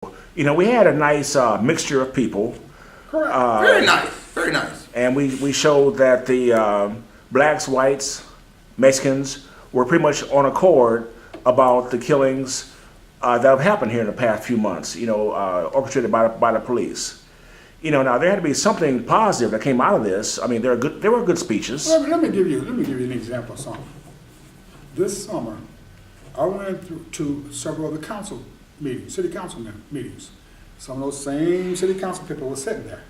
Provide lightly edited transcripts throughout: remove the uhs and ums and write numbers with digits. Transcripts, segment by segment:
You know, we had a nice mixture of people. Correct. Very nice. Very nice. And we showed that the blacks, whites, Mexicans were pretty much on accord about the killings that have happened here in the past few months, you know, orchestrated by the police. You know, now there had to be something positive that came out of this. I mean, there were good speeches. Let me give you an example of something. This summer, I went to several of the council meetings, city council meetings. Some of those same city council people were sitting there.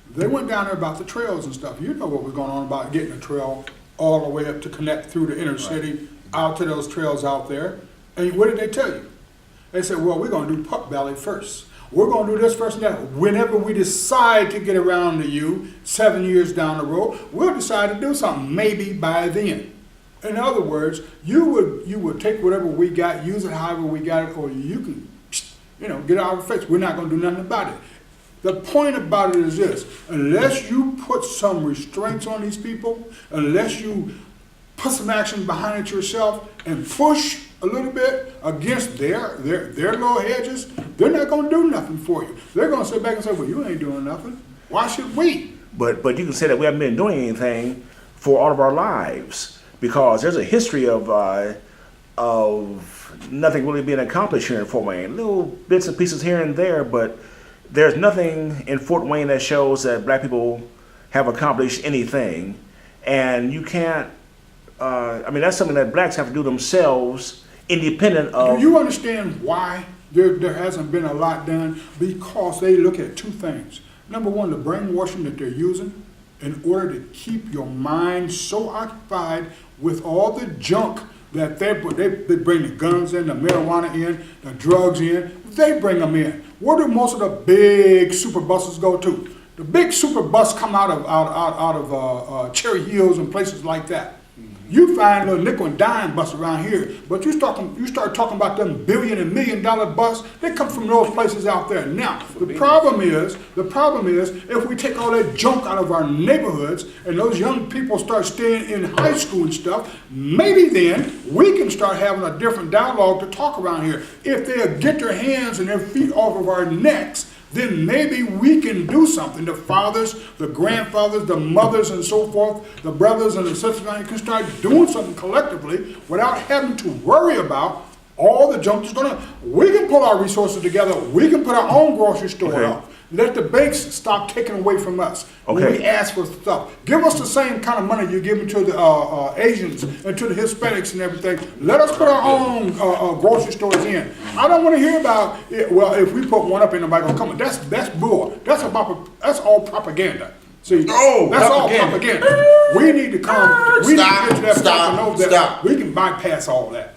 They went down there about the trails and stuff. You know what was going on about getting a trail all the way up to connect through the inner city, out to those trails out there. And what did they tell you? They said, well, we're going to do Puck Valley first. We're going to do this first and that. Whenever we decide to get around to you 7 years down the road, we'll decide to do something maybe by then. In other words, you would take whatever we got, use it however we got it, or you can, you know, get out of our face. We're not going to do nothing about it. The point about it is this: unless you put some restraints on these people, unless you put some action behind it yourself and push a little bit against their little hedges, they're not going to do nothing for you. They're going to sit back and say, well, you ain't doing nothing. Why should we? But you can say that we haven't been doing anything for all of our lives, because there's a history of nothing really being accomplished here in Fort Wayne. Little bits and pieces here and there, but there's nothing in Fort Wayne that shows that black people have accomplished anything. And you can't, I mean, that's something that blacks have to do themselves, independent of... Do you understand why there hasn't been a lot done? Because they look at two things. Number one, the brainwashing that they're using in order to keep your mind so occupied with all the junk that they bring the guns in, the marijuana in, the drugs in. They bring them in. Where do most of the big super buses go to? The big super bus come out of Cherry Hills and places like that. You find a nickel and dime bus around here, but you start talking about them billion and $1 million bus. They come from those places out there. Now, the problem is if we take all that junk out of our neighborhoods and those young people start staying in high school and stuff, maybe then we can start having a different dialogue to talk around here. If they'll get their hands and their feet off of our necks, then maybe we can do something. The fathers, the grandfathers, the mothers and so forth, the brothers and the sisters can start doing something collectively without having to worry about all the junk that's going on. We can pull our resources together. We can put our own grocery store up. Let the banks stop taking away from us when we ask for stuff. Give us the same kind of money you're giving to the Asians and to the Hispanics and everything. Let us put our own grocery stores in. I don't want to hear about it. Well, if we put one up, ain't nobody gonna come. That's bull. That's all propaganda. See, that's all propaganda. We need to come. We need to get to that point to know that we can bypass all that.